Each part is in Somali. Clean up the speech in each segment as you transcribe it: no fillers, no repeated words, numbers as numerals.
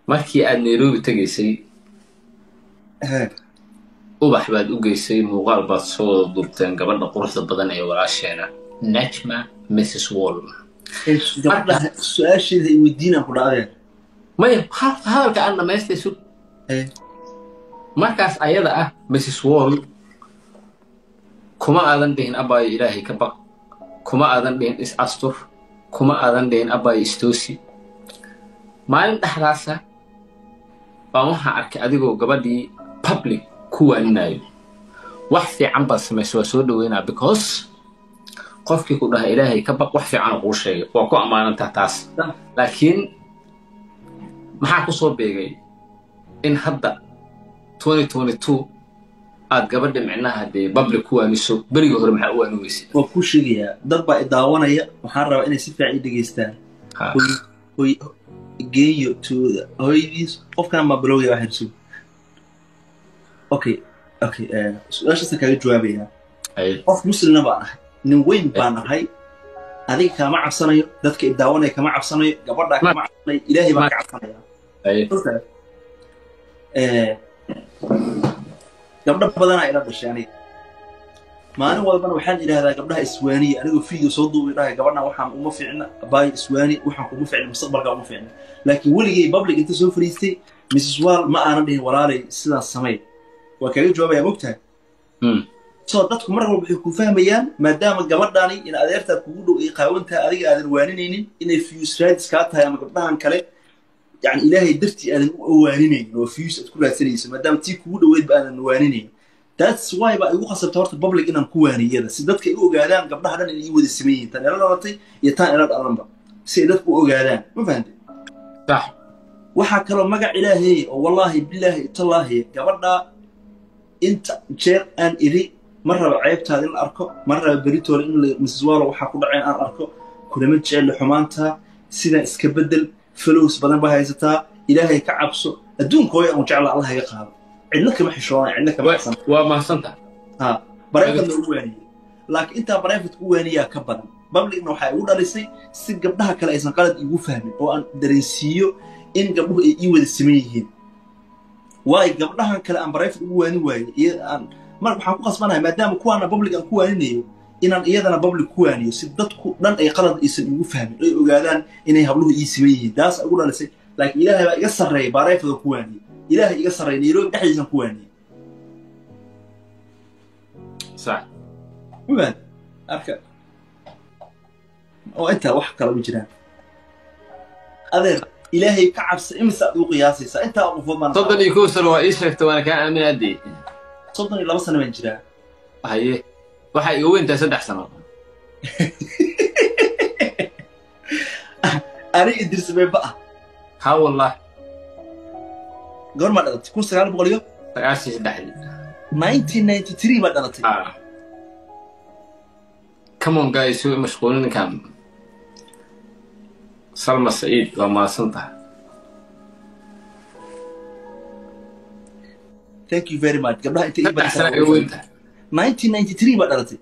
markii aad Nairobi tagaysay ubax baad u geysay muuqaal baad soo duubteen gabadha quruxda badan ee walaasheena Najma Mrs. Wall gabadha su'aasheeda ay weydiinaan ku dhacdeen maya hadalka aan dhamaystay sug markaas ayada ah Mrs. Wall kuma aadan dhihin abaayo ilaahay ka baq kuma aadan dhihin is astur kuma aadan dhihin abaayo istoosi maalin dhaxdaasa baan waxaan arkay adigoo gabadhii public ku waaninayo wax fiican baad samaysay waa soo dhaweynaa because qofkii ku dhaha ilaahay ka baq wax fiican uu sheegay waa ku ammaanantaa taas laakiin maxaa ku soo beegay in hadda 2022 aad gabadha micnaha dee public ku waaniso berigii hore maxaa u waaniweysay waa ku sheegayaa dad baa idaawanaya waxaan rabaa inay si fiican i dhegaystaan geeyo tooda hooyadiis qofkan ma balowya wax hirsu okay su'aashaas kaga jawaabayaa qof muslimna baan ahay nin weyn baan ahay adiga kama cabsanayo dadka idaawanaya kama cabsanayo gabadha kama cabsanayo ilaahay baan ka cabsanaya gabdha badanaa ila dhashay aniga maalin walbana waxaan idhaahdaa gabdhaha iswaaniya anigoo video soo duubay dhahay gabadhan waxaan uma fiicna abaay iswaani waxaan kuma fiicna mustaqbalka uma fiicna laakiin weligay public inta soo fariistay Mrs. Wall ma aanan dhihin walaalay sidaas samay waa kaga jawaabayaa mogtahay soo dadku mar walba waxay ku fahmayaan maadaama gabadhani in adeertaa kugu dhow ay qaawantahay adiga aadan waaninaynin inay fuse rights kaa tahay ama gabdhahan kale يعني إلهي درتي أنا وانيني لو فيوس تكون هالسنة ما دام تيك وده ويد بقى أنا وانيني that's why بقى يوقع سبتورت public إن كواني هذا سيدتك يوقع قادان قبل هذا اللي يود السمين تاني أنا رأيتي يتان إراد أرنبا سيدتك يوقع قادان ما فهمت صح وحكى لهم مجا إلهي والله بالله تالله قبلنا أنت شير أن إذي مرة عيبت هذه الأركو مرة بريتو لإن مسزوالة وحكوا دعين أن أركو كل من تشيل لحمانتها سيدا إسكبدل فلوس بدن بها يزتا إلهي كعبسو الدون كوي أو جعل الله يقهر عندك ما حشران عندك ما حسن وما حسنتها بريفت الأولانية لكن أنت بريفت الأولانية كبرا بابلي إنه حيقول لسي سيد قبلها كلا إذا قالت يقول فهمي وأن درنسيو إن قبله يود السميهين واي قبلها كلا أن بريفت الأولانية واي أن ما بحكوا قصبنا ما دام كوانا بابلي أن كوانيو إن إيادنا بابلي كوانيو سيدتكو لن أي قلد يسن يقول فهمي أي أقالان إنه يهبلوه يسميهين داس أقول لسي لكن إلهي يقصر رأي بريفت الكواني إلهي يقصر رأي نيروي بحيزن كواني صح وين أركب وأنت وحك لو جيران أذر إلهي كعبس إمسا وقياسي أنت أقول ما صدقني يكوسر وإيش رفت وأنا كان من أدي صدقني لا بس أنا من جيران هاي وحي وين تسدح سنة أنا إدرس بقى ها والله قول ما دلت كل سنة بقوليه عايش يسدحني 1993 ما دلت come on guys شو مشغولين كم سلمى سعيد وما صنتها thank you very much قبلها أنت إيه سنة وينت 1993 ما دلت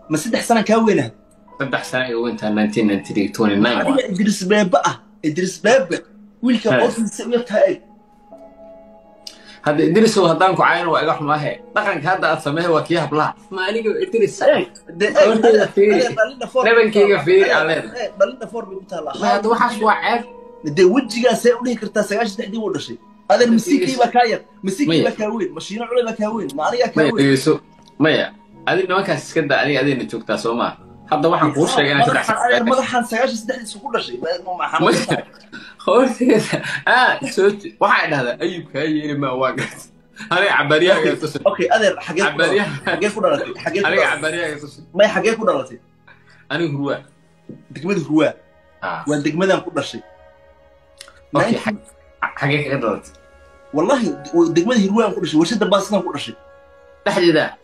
ما سدح سنة كوينها سدح سنة وينت 1993 29 إدرس بقى إدرس بقى ويلك أصلا سويتها إيه هذا إدريس هو هدانكو عين وإلح ما هي لكن هذا أسميه وكيه بلا ما أنيجو إدريس نبن كيجا في عليه بلنا فورم بتاعها ما هذا وحش وعاد ده وجهي سأقولي كرتا سجاش تحدي ولا شيء هذا المسيكي بكاير مسيكي بكاوين مشينا على بكاوين ما عليها كاوين مايا هذه ما كان سكدا علي هذه نشوف تاسوما هذا واحد قوش شيء أنا شو ما راح سجاش تحدي كل شيء ما حمل خوش سوت واحد هذا أيوب كاي ما واقع هذا عبارية يتصل أوكي هذا حاجات عبارية حاجات كلها حاجات هذا عبارية يتصل ما هي حاجات كلها أنا هو دقمة هو والدقمة كل شيء أوكي حاجات كلها والله دقمة هو كل شيء وشد باصنا كل شيء تحدي ده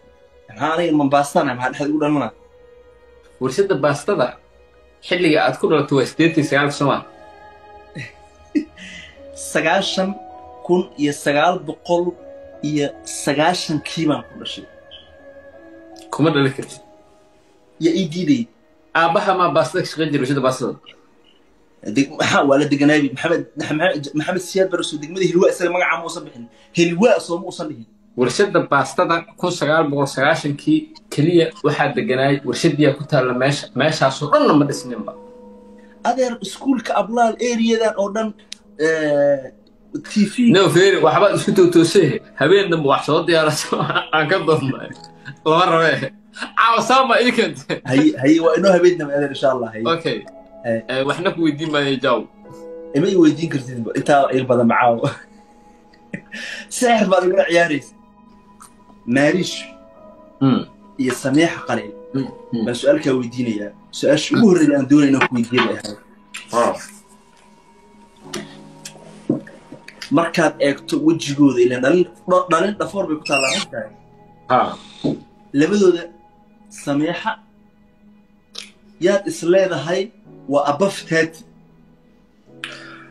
أنا من باصنا ما حد يقول أنا ورشد باصنا حلي أذكر توستيتي سيارة سما سجاشن كون يسجال بقول يسجاشن كيمان كل شيء كم مرة لكت يا إيدي أباها ما باصلك شغل وشد باصل ولا دقنابي محمد سياد برسو دقمدي هلواء سلام مقع موسى بحن هلواء صوم وصل warshada baastada 1990kii kaliya waxaa deganay warshadiya ku taala meeshaas oo dhan ma dhisninba adeer iskuulka ablaal area-dan oo dhan TV no feeri waxba isku toosay habeen dambe wax soo diyaaraso aan ka doonay lama rabe عاوسام إيكنت هي وإنه هبيدنا إن شاء الله هي أوكي وإحنا كويدين ما يجاوب إما يويدين كرتين أنت يقبض معاه ساحر بعد يقول عياريس ماريش هي سميحة قليل بس سؤالك ويدين يا سؤال شهور اللي أندون إنه كويدين يا مركز أكتو وجهود إلى دليل دفور بيكتر لها لبدو ده سميحة ياد إسلام هاي وأبفتات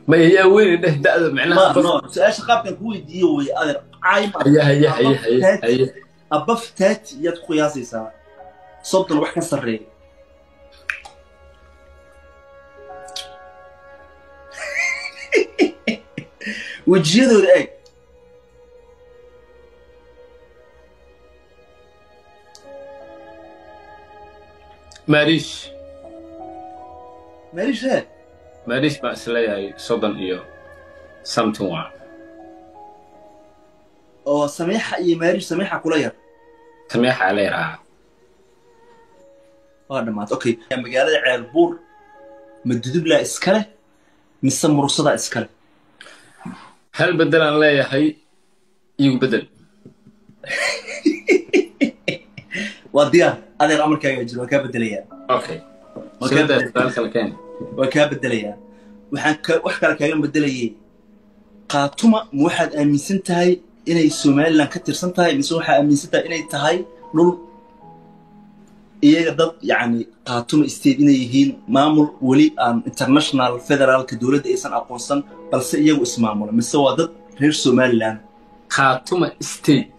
ما هي وين ده معناها ما سؤال شقاب كان هو يديو ويقدر عايم هي أبفتات ياد قياسي سا صوت الوحكة سرية وجيدو ده ماريش هاد ماريش ما اسليها صدن إيو سمتوا أو سميحة إيه ماريش سميحة كلير سميحة عليها هذا مات أوكي يعني مقالة عالبور مددب لا إسكالة مسمى رصدا إسكالة هل بدل أن لا يحي يبدل وديها هذا الأمر كان يجري وكابدليا أوكي وكابدليا وحكى كان بدليا قاتوما موحد أمين سنتهاي إني السومال لان كتر سنتهاي مسوحة أمين سنتهاي إني تهاي نول إيه ضد يعني قاتوما استيد إني يهين مامور ولي انترناشنال فيدرال كدولة إيسان أقوصان بلس إيه واسمامولا مسوا ضد غير سومال لان قاتوما استيد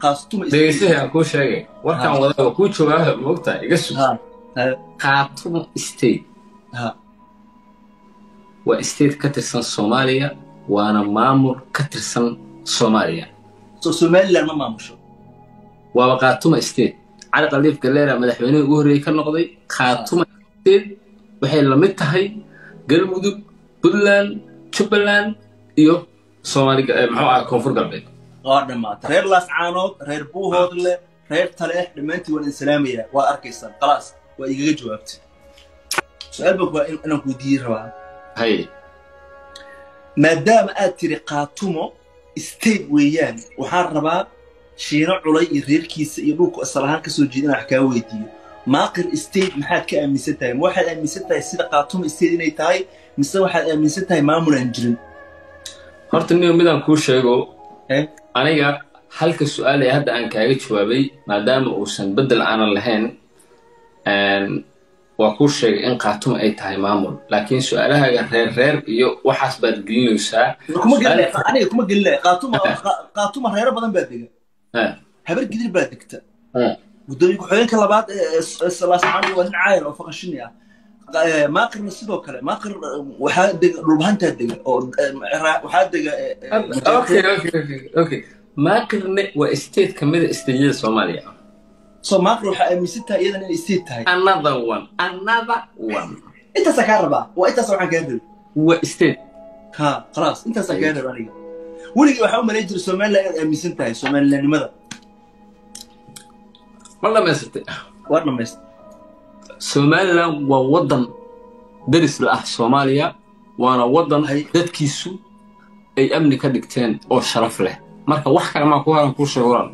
قاتوما استيد ديسيه أكو شيء وكان وضع وكو شوغاه موقتا يقسو قاتوما استيد واستيد كترسان صوماليا وانا مامور كترسان صوماليا صوماليا ما ماموشو وقاتوما استيد على قليف قليرا مدحوينه ugu horeeyay ka noqday qaatuma steed waxay la mid tahay galmudug Puntland Jubaland iyo Soomaaliga maxaa ah koonfur galbeed dhamaad reer laas caanood reer buuhoodle reer taleex dhamaantii waan islaamiya waa arkaysan khalaas waa igaga jawaabtay su'aal baa inaan ku diir rabaa hay maadaama aad tiri qaatumo steed weeyaan waxaan rabaa shiino culay iyo reerkiisa iyo dhulku asal ahaan ka soo jeedina wax ka weydiiyo maaqir state maxaad ka aaminsan tahay ma waxaad aaminsan tahay sida qaatumo state inay tahay mise waxaad aaminsan tahay maamul aan jirin horta niyo midaan ku sheego aniga halka su'aal ee hadda aan kaaga jawaabay maadaama uusan bedel aan lahayn waa ku sheegay in qaatumo ay tahay maamul laakiin su'aalaha reer iyo waxaas baad gelinaysaa kuma gelin qaatumo reer badan baad degan habar gidir baad degta gudoomiye xogeenka labaad salaasaan waa nin caayir oo faqashini ah maaqirna sidoo kale maaqir waxa dhulbahanta dega oo waxa dega okay maaqirna waa state kamid ah state Soomaaliya so maaqir waxa aaminsantaa iyadan inay state tahay another one inta sakaraba waa inta soo waxaan ka hadlay waa state خلاص انت سكان راني ولي waxa u maleeyay Soomaaliya ay aaminsan tahay Soomaaliyanimada wala meesatay warna mees Soomaaliland waa wadan daris la ah Soomaaliya waana wadan dadkiisu ay amni ka dhigteen oo sharaf leh marka wax kale ma ku haran ku sheegan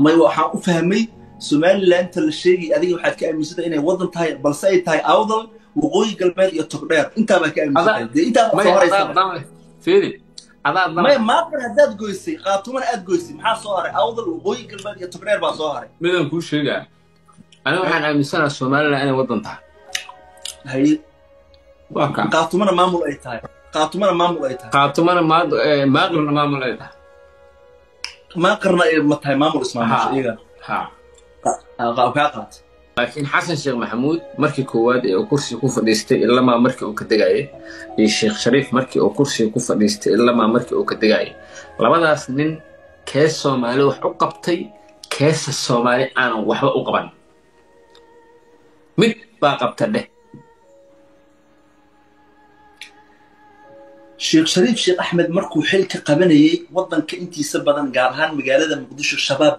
ma waxaan u fahmay Soomaaliland la sheegay adiga waxaad ka aaminsan inay wadan tahay balse ay tahay awdal وقوي قلبي يتقدر انت ما كان انت ما فيدي ما قدر هداد قويسي قاتومن اد قويسي maxaa soo haray awdal وقوي قلبي يتقدر baa soo haray midaan ku sheegaa ana waxaan aaminsanahay Soomaaliland inay wadan tahay hay waa qaatumana maamul ay tahay qaatumana maamul ay tahay ma qarna ma tahay maamul ismaamul iyaga qaaqaat laakiin xasan sheekh maxamuud markii koowaad ee uu kursiga ku fadhiistay ilamaa markii uu ka degayay iyo sheekh shariif markii uu kursiga ku fadhiistay ilamaa markii uu ka degayay labadaas nin kee Soomaali wax u qabtay keesa Soomaali aan waxba u qaban mid baa qabta dheh sheekh shariif sheekh axmed markuu xil ka qabanayay waddanka intiisa badan gaar ahaan magaalada muqdisho shabaab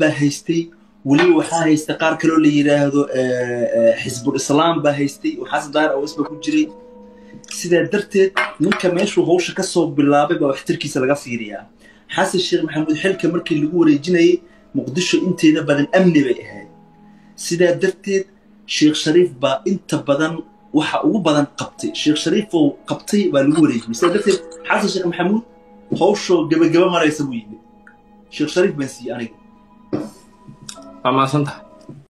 baa haystay weliba waxaa haystay qaar kaloo la yidhaahdo xisbul islaam baa haystay waxaas daar awas baa ku jiray sidaa darteed ninka meeshuu hawsha ka soo bilaabay baa waxtarkiisa laga fiiriyaa xasan sheekh maxamuud xilka markii lagu wareejinayay muqdisho inteeda badan amni bay ahayd sidaa darteed sheekh shariif baa inta badan waxa ugu badan qabtay sheekh shariif oo qabtay baa lagu wareejiyay sidaa darteed xasan sheekh maxamuud hawshoo gabagaba maraysa buu yimid sheekh shariif baan siiyey aniga waa maasanta